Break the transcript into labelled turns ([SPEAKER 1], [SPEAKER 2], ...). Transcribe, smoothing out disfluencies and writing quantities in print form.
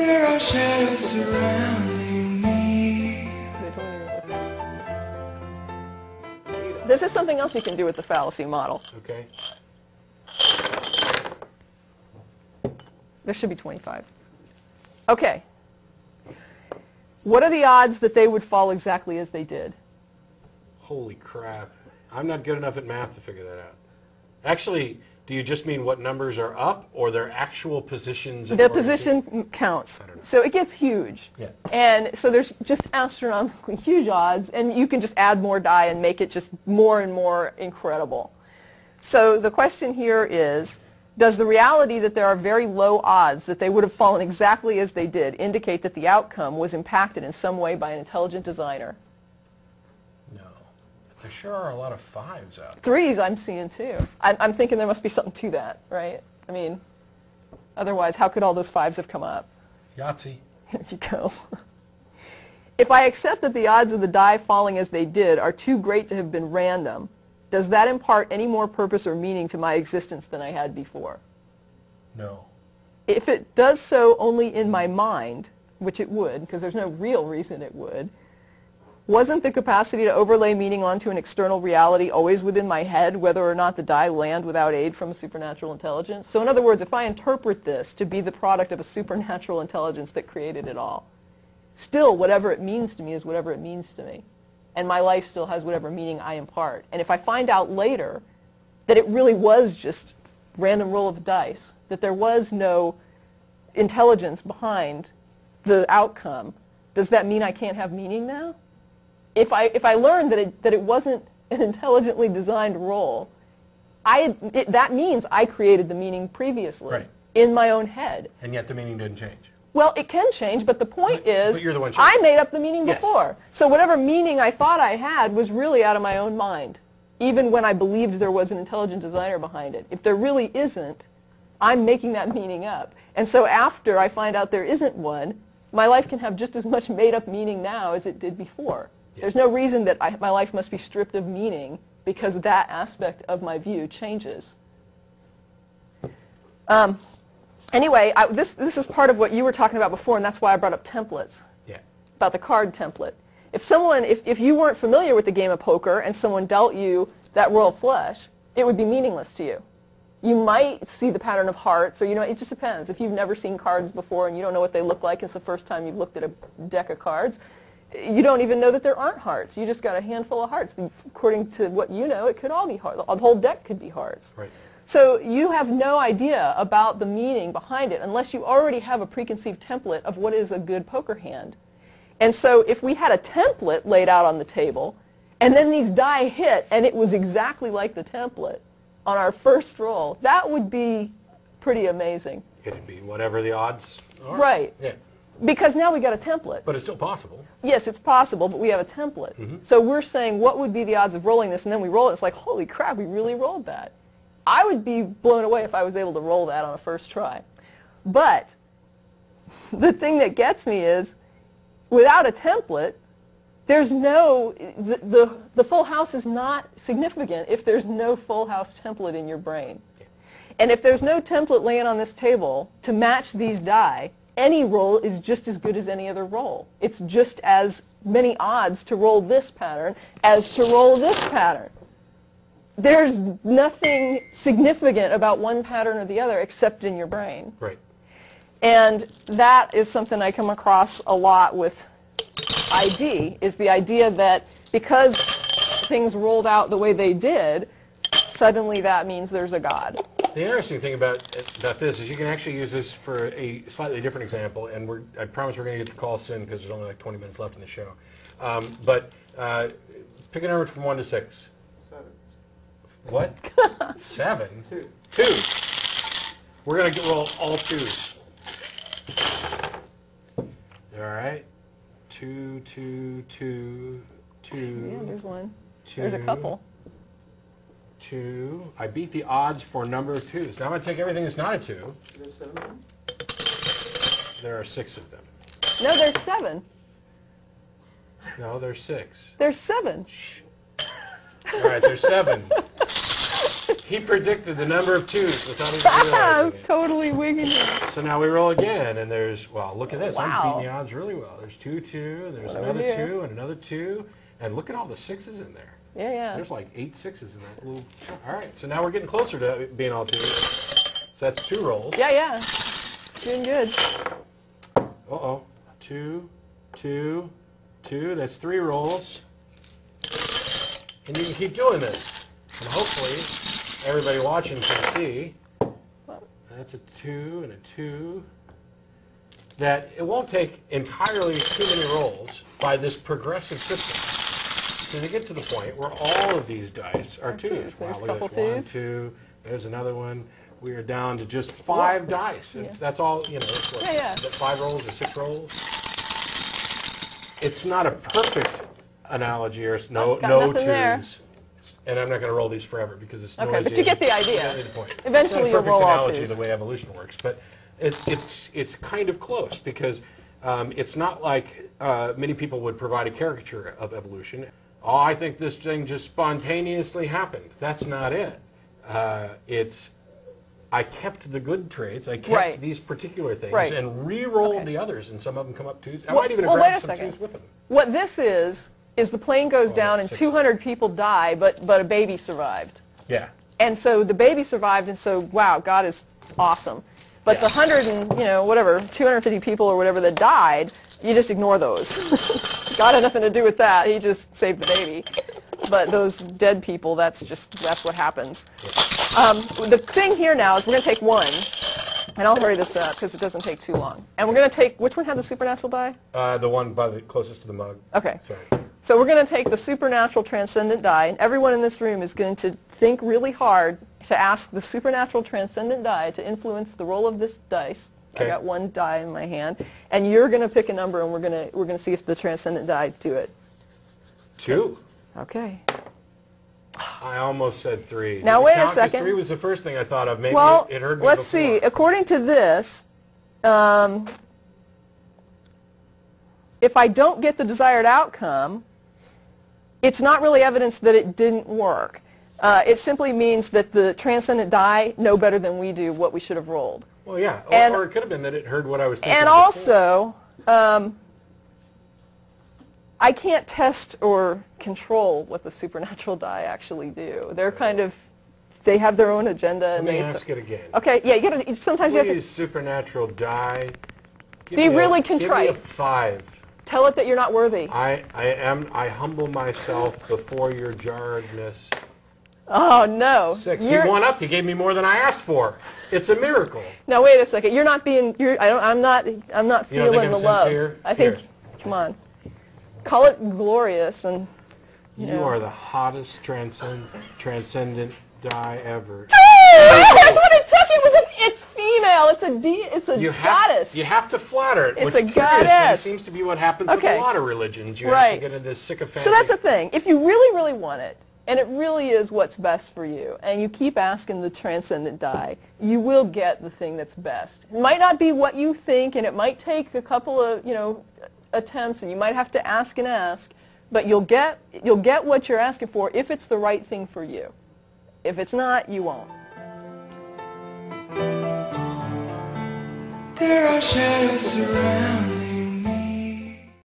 [SPEAKER 1] There are shadows surrounding me.
[SPEAKER 2] This is something else you can do with the fallacy model.
[SPEAKER 3] Okay.
[SPEAKER 2] There should be 25. Okay. What are the odds that they would fall exactly as they did?
[SPEAKER 3] Holy crap. I'm not good enough at math to figure that out. Actually, do you just mean what numbers are up or their actual positions?
[SPEAKER 2] The position counts. So it gets huge.
[SPEAKER 3] Yeah.
[SPEAKER 2] And so there's just astronomically huge odds, and you can just add more die and make it just more and more incredible. So the question here is, does the reality that there are very low odds that they would have fallen exactly as they did indicate that the outcome was impacted in some way by an intelligent designer?
[SPEAKER 3] No. But there sure are a lot of 5s out there.
[SPEAKER 2] 3s I'm seeing too. I'm thinking there must be something to that, right? I mean, otherwise, how could all those 5s have come up?
[SPEAKER 3] Yahtzee.
[SPEAKER 2] There you go. If I accept that the odds of the die falling as they did are too great to have been random, does that impart any more purpose or meaning to my existence than I had before?
[SPEAKER 3] No.
[SPEAKER 2] If it does so only in my mind, which it would, because there's no real reason it would, wasn't the capacity to overlay meaning onto an external reality always within my head, whether or not the die land without aid from a supernatural intelligence? So in other words, if I interpret this to be the product of a supernatural intelligence that created it all, still whatever it means to me is whatever it means to me. And my life still has whatever meaning I impart. And if I find out later that it really was just random roll of dice, that there was no intelligence behind the outcome, does that mean I can't have meaning now? If I learn that it wasn't an intelligently designed roll, that means I created the meaning previously in my own head.
[SPEAKER 3] And yet the meaning didn't change.
[SPEAKER 2] Well, it can change, but the point is,
[SPEAKER 3] but you're the one
[SPEAKER 2] I made up the meaning
[SPEAKER 3] Yes.
[SPEAKER 2] before. So whatever meaning I thought I had was really out of my own mind, even when I believed there was an intelligent designer behind it. If there really isn't, I'm making that meaning up. And so after I find out there isn't one, my life can have just as much made-up meaning now as it did before.
[SPEAKER 3] Yes.
[SPEAKER 2] There's no reason that my life must be stripped of meaning because that aspect of my view changes. Anyway, this is part of what you were talking about before, and that's why I brought up templates, about the card template. If you weren't familiar with the game of poker and someone dealt you that royal flush, it would be meaningless to you. You might see the pattern of hearts, or it just depends. If you've never seen cards before and you don't know what they look like, it's the first time you've looked at a deck of cards, you don't even know that there aren't hearts. You just got a handful of hearts. According to what you know, it could all be hearts. The whole deck could be hearts.
[SPEAKER 3] Right.
[SPEAKER 2] So you have no idea about the meaning behind it unless you already have a preconceived template of what is a good poker hand. And so if we had a template laid out on the table, and then these die hit, and it was exactly like the template on our first roll, that would be pretty amazing.
[SPEAKER 3] It'd be whatever the odds are.
[SPEAKER 2] Right.
[SPEAKER 3] Yeah.
[SPEAKER 2] Because now we got a template.
[SPEAKER 3] But it's still possible.
[SPEAKER 2] Yes, it's possible, but we have a template.
[SPEAKER 3] Mm-hmm.
[SPEAKER 2] So we're saying, what would be the odds of rolling this? And then we roll it. It's like, holy crap, we really rolled that. I would be blown away if I was able to roll that on a first try. But the thing that gets me is, without a template, there's no, the full house is not significant if there's no full house template in your brain. And if there's no template laying on this table to match these die, any roll is just as good as any other roll. It's just as many odds to roll this pattern as to roll this pattern. There's nothing significant about one pattern or the other except in your brain.
[SPEAKER 3] Right.
[SPEAKER 2] And that is something I come across a lot with ID, is the idea that because things rolled out the way they did, suddenly that means there's a God.
[SPEAKER 3] The interesting thing about this is you can actually use this for a slightly different example, and I promise we're going to get the call soon because there's only like 20 minutes left in the show. But pick a number from 1 to 6.
[SPEAKER 4] 7.
[SPEAKER 3] What? 7?
[SPEAKER 4] 2.
[SPEAKER 3] 2. We're going to roll all 2s. All right. 2, 2, 2, 2.
[SPEAKER 2] Yeah, there's one.
[SPEAKER 3] 2.
[SPEAKER 2] There's a couple.
[SPEAKER 3] 2. I beat the odds for a number of 2s. Now I'm going to take everything that's not a 2.
[SPEAKER 4] Is there 7?
[SPEAKER 3] There are 6 of them.
[SPEAKER 2] No, there's 7.
[SPEAKER 3] No, there's 6.
[SPEAKER 2] There's 7.
[SPEAKER 3] All right, there's 7. He predicted the number of 2s without even realizing it.
[SPEAKER 2] Totally wigging it.
[SPEAKER 3] So now we roll again, and there's, well, look at this.
[SPEAKER 2] Wow.
[SPEAKER 3] I'm beating the odds really well. There's 2, 2, and there's another 2, and another 2, and look at all the 6s in there.
[SPEAKER 2] Yeah, yeah.
[SPEAKER 3] There's like 8 6s in that little. All right, so now we're getting closer to being all 2s. So that's 2 rolls.
[SPEAKER 2] Yeah, yeah. Doing good.
[SPEAKER 3] Uh-oh. 2, 2, 2. That's 3 rolls. And you can keep doing this. And hopefully everybody watching can see. That's a 2 and a 2. That it won't take entirely too many rolls by this progressive system to get to the point where all of these dice are 2s.
[SPEAKER 2] There's
[SPEAKER 3] Wow,
[SPEAKER 2] a
[SPEAKER 3] look
[SPEAKER 2] couple
[SPEAKER 3] at this. 1,
[SPEAKER 2] 2s.
[SPEAKER 3] 2. There's another one. We are down to just 5 dice.
[SPEAKER 2] Yeah.
[SPEAKER 3] That's all, you know, it's what,
[SPEAKER 2] Yeah, yeah.
[SPEAKER 3] is that 5 rolls or 6 rolls? It's not a perfect analogy or no
[SPEAKER 2] nothing there.
[SPEAKER 3] 2s. And I'm not going to roll these forever because it's noisy.
[SPEAKER 2] Okay, but you get the idea.
[SPEAKER 3] Yeah, the point.
[SPEAKER 2] Eventually
[SPEAKER 3] it's
[SPEAKER 2] you'll
[SPEAKER 3] not a
[SPEAKER 2] roll all
[SPEAKER 3] perfect analogy
[SPEAKER 2] 2s.
[SPEAKER 3] the way evolution works, but it's kind of close because it's not like many people would provide a caricature of evolution. Oh, I think this thing just spontaneously happened. That's not it. I kept the good traits. I kept these particular things and re-rolled the others, and some of them come up 2s. I might even have grabbed some 2s with them.
[SPEAKER 2] What this is the plane goes down and 200 people die, but a baby survived.
[SPEAKER 3] Yeah.
[SPEAKER 2] And so the baby survived, and so, wow, God is awesome. But the 100 and, you know, whatever, 250 people or whatever that died, you just ignore those. God had nothing to do with that. He just saved the baby. But those dead people, that's what happens. The thing here now is we're going to take one, and I'll hurry this up because it doesn't take too long. And we're going to take, which one had the supernatural die?
[SPEAKER 3] The one by the closest to the mug.
[SPEAKER 2] Okay.
[SPEAKER 3] Sorry.
[SPEAKER 2] So we're going to take the supernatural transcendent die, and everyone in this room is going to think really hard to ask the supernatural transcendent die to influence the roll of this dice.
[SPEAKER 3] Okay.
[SPEAKER 2] I got one die in my hand, and you're going to pick a number, and we're going to see if the transcendent die do it.
[SPEAKER 3] 2.
[SPEAKER 2] Okay.
[SPEAKER 3] I almost said 3.
[SPEAKER 2] Now
[SPEAKER 3] Does it
[SPEAKER 2] wait a
[SPEAKER 3] count? 'Cause
[SPEAKER 2] second.
[SPEAKER 3] 3 was the first thing I thought of. Maybe
[SPEAKER 2] Well,
[SPEAKER 3] it heard me
[SPEAKER 2] let's
[SPEAKER 3] before.
[SPEAKER 2] see. According to this, if I don't get the desired outcome, it's not really evidence that it didn't work. It simply means that the transcendent die know better than we do what we should have rolled.
[SPEAKER 3] Well, yeah.
[SPEAKER 2] And-
[SPEAKER 3] or it could have been that it heard what I was thinking.
[SPEAKER 2] And
[SPEAKER 3] before.
[SPEAKER 2] also, I can't test or control what the supernatural die actually do. They're kind of, they have their own agenda.
[SPEAKER 3] Let
[SPEAKER 2] and
[SPEAKER 3] me
[SPEAKER 2] they
[SPEAKER 3] ask it again.
[SPEAKER 2] Okay, yeah, you gotta, sometimes you have
[SPEAKER 3] Please, supernatural die. Give
[SPEAKER 2] Be
[SPEAKER 3] me
[SPEAKER 2] really
[SPEAKER 3] Give me a
[SPEAKER 2] contrite.
[SPEAKER 3] 5.
[SPEAKER 2] tell it that you're not worthy.
[SPEAKER 3] I humble myself before your jarredness.
[SPEAKER 2] Oh, no.
[SPEAKER 3] 6.
[SPEAKER 2] You're-
[SPEAKER 3] He won up. He gave me more than I asked for. It's a miracle.
[SPEAKER 2] Now, wait a second. You're not being, I'm not
[SPEAKER 3] You don't
[SPEAKER 2] feeling
[SPEAKER 3] think
[SPEAKER 2] the
[SPEAKER 3] I'm
[SPEAKER 2] love.
[SPEAKER 3] sincere?
[SPEAKER 2] I think,
[SPEAKER 3] Here.
[SPEAKER 2] come on. Call it glorious and,
[SPEAKER 3] You
[SPEAKER 2] know.
[SPEAKER 3] are the hottest transcendent die ever.
[SPEAKER 2] That's what it took. It's female. It's a goddess.
[SPEAKER 3] You have to flatter it.
[SPEAKER 2] It's
[SPEAKER 3] which
[SPEAKER 2] a
[SPEAKER 3] is curious, and
[SPEAKER 2] goddess.
[SPEAKER 3] It seems to be what happens
[SPEAKER 2] Okay.
[SPEAKER 3] with a lot of religions. You have
[SPEAKER 2] Right.
[SPEAKER 3] to get into sycophantic.
[SPEAKER 2] So that's the thing. If you really, really want it, and it really is what's best for you, and you keep asking the transcendent die, you will get the thing that's best. It might not be what you think, and it might take a couple of, attempts, and you might have to ask and ask, but you'll get what you're asking for if it's the right thing for you. If it's not, you won't.
[SPEAKER 1] There are shadows surrounding